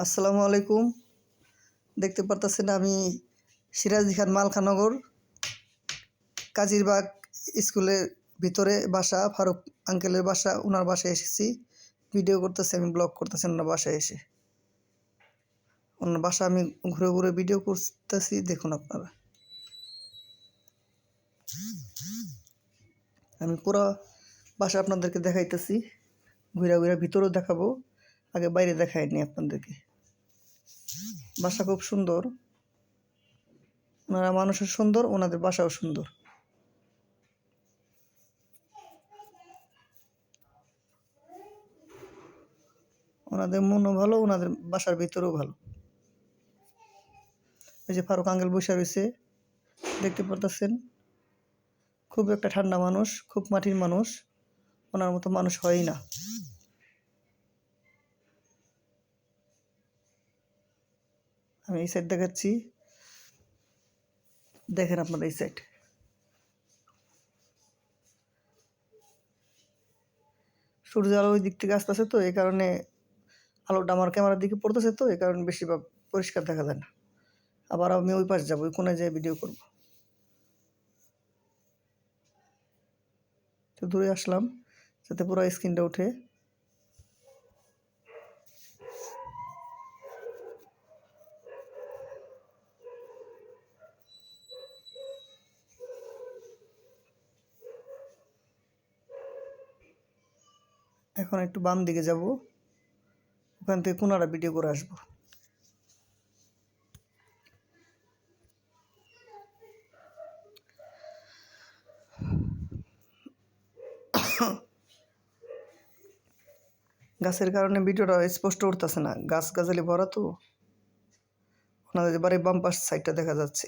আসসালামু আলাইকুম। দেখতে পারতেছেন আমি সিরাজদি খান মালখানগর কাজিরবাগ স্কুলের ভিতরে বাসা, ফারুক আঙ্কেলের বাসা। ওনার বাসায় এসেছি, ভিডিও করতেছি, আমি ব্লগ করতেছি ওনার বাসায় এসে। ওনার বাসা আমি ঘুরে ঘুরে ভিডিও করতেছি, দেখুন আপনারা। আমি পুরো বাসা আপনাদেরকে দেখাইতেছি, ঘুরে ঘুরে ভিতরেও দেখাবো, আগে বাইরে দেখাইনি আপনাদেরকে। বাসা খুব সুন্দর, ওনারা মানুষও সুন্দর, ওনাদের বাসাও সুন্দর। ওনাদের মনও ভালো, ওনাদের বাসার ভিতরেও ভালো। এই যে ফারুক আঙ্কেল বসে রয়েছে, দেখতে পারতেছেন। খুব একটা ঠান্ডা মানুষ, খুব মাটির মানুষ, ওনার মতো মানুষ হয়ই না। আমি এই সাইড দেখাচ্ছি, দেখেন আপনারা এই সাইড। সূর্য আলো ওই দিক থেকে আসতেছে, তো এই কারণে আলোটা আমার ক্যামেরার দিকে পড়তেছে, তো এই কারণে বেশি পরিষ্কার দেখা যায় না। আবার আমি ওই পাশ যাবো, ওই কোণে যেয়ে ভিডিও করব। তো দূরে আসলাম যাতে পুরো স্ক্রিনটা উঠে। এখন একটু বাম দিকে যাব, ওখান থেকে কোনারা ভিডিও করে আসবো। গাছের কারণে ভিডিওটা স্পষ্ট উঠতেছে না, গাছ গাছালি ভরা, তো ওনাদের বাড়ির বাম পাশ সাইডটা দেখা যাচ্ছে।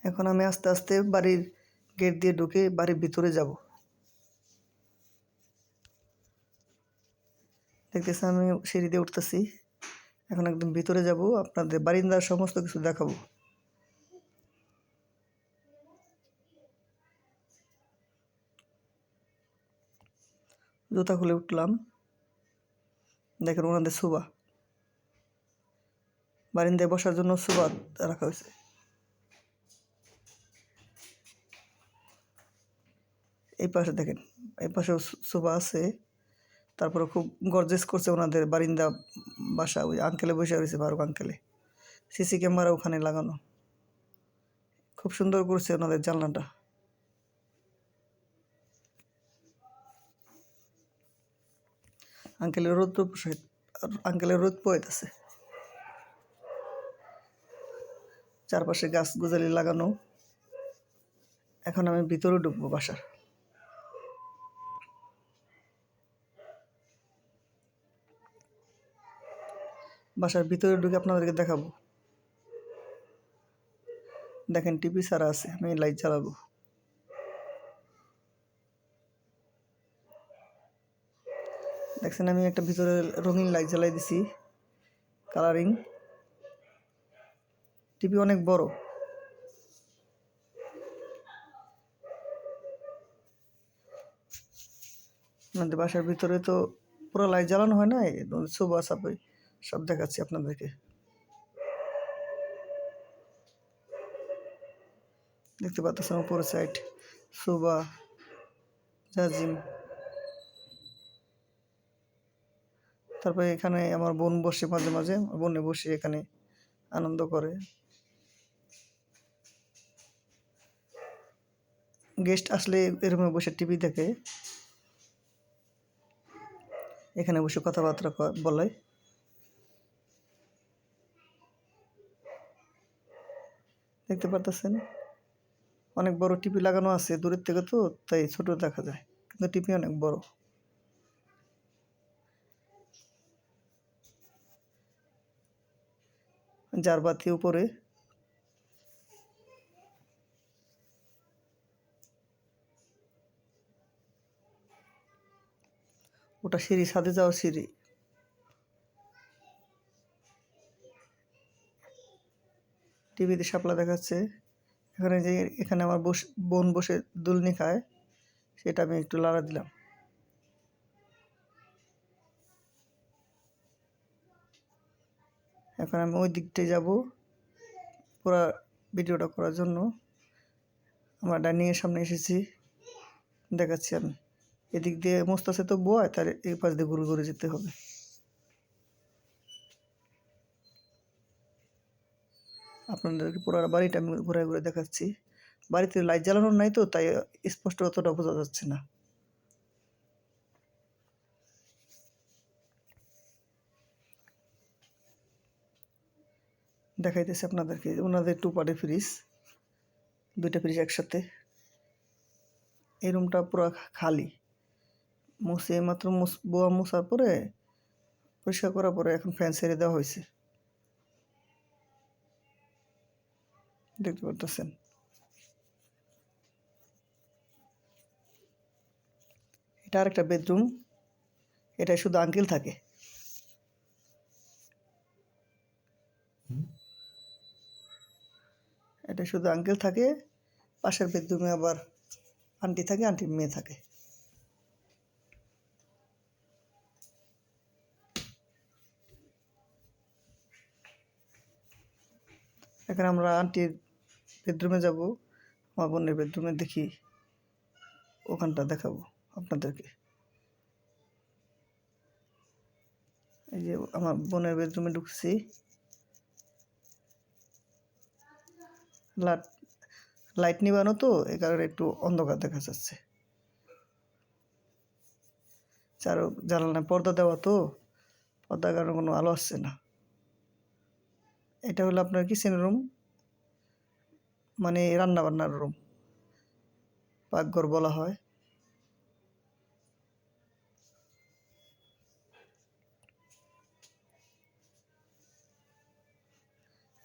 এখন আমি আস্তে আস্তে বাড়ির গেট দিয়ে ঢুকে বাড়ির ভিতরে যাব। দেখতেছি আমি সিঁড়ি দিয়ে উঠতেছি, এখন একদম ভিতরে যাব, আপনাদের বারিন্দার সমস্ত কিছু দেখাবো। জুতা খুলে উঠলাম, দেখেন ওনাদের সোফা, বারিন্দায় বসার জন্য সোফা রাখা হয়েছে। এই পাশে দেখেন, এই পাশেও সোফা আছে। তারপরে খুব গর্জেস করছে ওনাদের বারিন্দা বাসা। ওই আঙ্কেলে বসে রয়েছে, ফারুক আঙ্কেলে, সিসি ক্যামেরা ওখানে লাগানো, খুব সুন্দর করছে ওনাদের জানলাটা। আঙ্কেলের রোদ পোয়াইতেছে, চারপাশে গাছ গোজালি লাগানো। এখন আমি ভিতরে ঢুকবো বাসার। বাসার ভিতরে ঢুকে আপনাদেরকে দেখাবো। দেখেন টিভি ছাড়া আছে, আমি লাইট জ্বালাবো। দেখছেন আমি একটা ভিতরে রঙিন লাইট জ্বালাই দিছি, কালারিং। টিভি অনেক বড়। আপনাদের বাসার ভিতরে তো পুরো লাইট জ্বালানো হয় না, সোফা সাপে সব দেখাচ্ছি আপনাদেরকে। দেখতে পাচ্ছেন উপরের সাইড সোফা, জাজিম। তারপরে এখানে আমার বোন বসে, মাঝে মাঝে বোনে বসে এখানে আনন্দ করে। গেস্ট আসলে এরকম বসে টিভি দেখে, এখানে বসে কথাবার্তা বলে। দেখতে পারতেছেন অনেক বড় টিভি লাগানো আছে, দূরের থেকে তো তাই ছোট দেখা যায়, কিন্তু টিভি অনেক বড়। জারবাতি উপরে। ওটা সিঁড়ি, ছাদে যাওয়ার সিঁড়ি। টিভিতে শাপলা দেখাচ্ছে। এখানে যে এখানে আমার বোন বসে দুলনি খায়, সেটা আমি একটু লাড়া দিলাম। এখন আমি ওই দিকটায় যাব পুরো ভিডিওটা করার জন্য। আমরা ডাইনিংয়ের সামনে এসেছি, দেখাচ্ছি আমি। এদিক দিয়ে মোস্তাছে তো বয়, তার এই পাশ দিয়ে ঘুরে ঘুরে যেতে হবে। আপনাদেরকে পুরো বাড়িটা আমি ঘুরে ঘুরে দেখাচ্ছি। বাড়িতে লাইট জ্বালানোর নাই তো, তাই স্পষ্ট অতটা বোঝা যাচ্ছে না। দেখাইতেছে আপনাদেরকে ওনাদের 2 পার্টের ফ্রিজ, 2টা ফ্রিজ একসাথে। এই রুমটা পুরো খালি, মুছে মাত্র বোয়া মোছার পরে, পরিষ্কার করার পরে এখন ফ্যান ছেড়ে দেওয়া হয়েছে, দেখতে পারতেছেন। এটা আরেকটা বেডরুম, এটা শুধু আঙ্কেল থাকে। এটা শুধু আঙ্কেল থাকে। পাশের বেডরুমে আবার আন্টি থাকে, আন্টির মেয়ে থাকে। এখন আমরা আন্টির বেডরুমে যাব, আমার বোনের বেডরুমে দেখি, ওখানটা দেখাবো আপনাদেরকে। এই যে আমার বোনের বেডরুমে ঢুকছি, লাইট নিবানো তো, এই কারণে একটু অন্ধকার দেখা যাচ্ছে। চারো জানালায় পর্দা দেওয়া তো, পর্দার কারণে কোনো আলো আসছে না। এটা হলো আপনার কিচেন রুম, মানে রান্না বান্নার রুম, পাকঘর বলা হয়।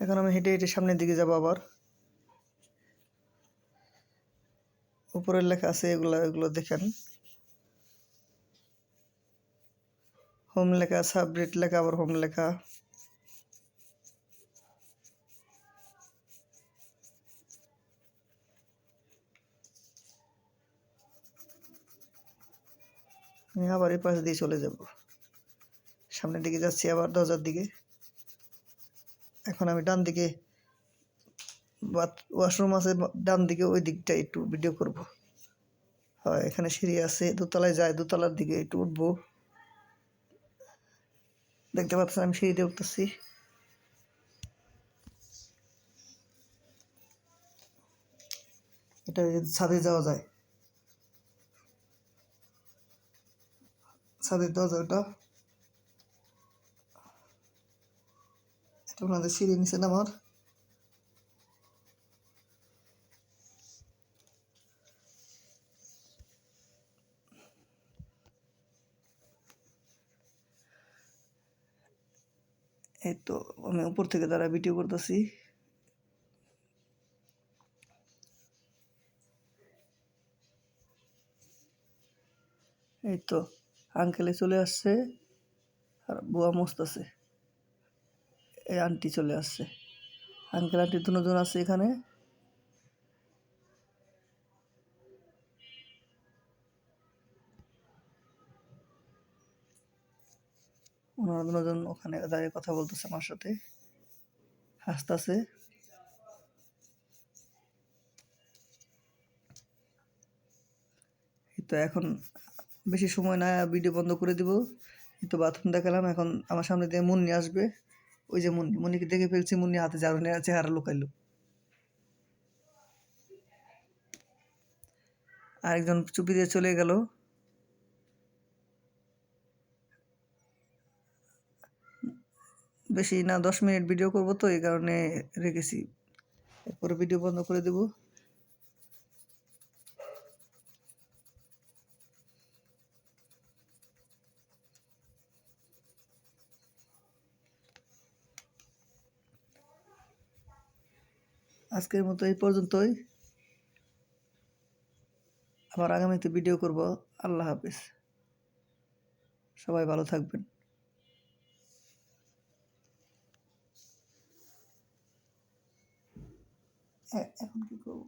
এখন আমি হেঁটে হেঁটে সামনের দিকে যাব। আবার উপরের লেখা আছে, এগুলো দেখেন। হোম লেখা, সাবরেট লেখা, আবার হোম লেখা। আমি আবার এই পাশ দিয়ে চলে যাব, সামনের দিকে যাচ্ছি, আবার দরজার দিকে। এখন আমি ডান দিকে ওয়াশরুম আছে, ডান দিকে, ওই দিকটা একটু ভিডিও করব। হয়, এখানে সিঁড়ি আছে, দোতলায় যায়, দোতলার দিকে একটু উঠবো। দেখতে পাচ্ছেন আমি সিঁড়িতে উঠতেছি। এটা ছাদে যাওয়া যায়, ছাদের দরজা ওটা। এটা ওনাদের সিঁড়ি নিচে নামার। এই তো আমি উপর থেকে দাঁড়া ভিডিও করতেছি। এই তো আঙ্কেলে চলে আসছে, আর বুয়া মস্তাছে। এই আন্টি চলে আসছে, আঙ্কেল আন্টি দুজন আছে এখানে। ওনারা দুজন ওখানে দাঁড়িয়ে কথা বলতেছে আমার সাথে, হাসতেছে। তো এখন বেশি সময় না, ভিডিও বন্ধ করে দিব। এই তো বাথরুম দেখালাম। এখন আমার সামনে দিয়ে মুন্নি আসবে। ওই যে মুন্নিকে দেখে ফেলছি, মুন্নি হাতে ঝাড়ু নিয়ে চেহারা লুকাইলো। আরেকজন চুপি দিয়ে চলে গেল। বেশি না, 10 মিনিট ভিডিও করব তো, এই কারণে রেখেছি। এরপরে ভিডিও বন্ধ করে দেব। আজকের মতো এই পর্যন্তই, আবার আগামীতে ভিডিও করব। আল্লাহ হাফেজ। সবাই ভালো থাকবেন। এখন কি করবো?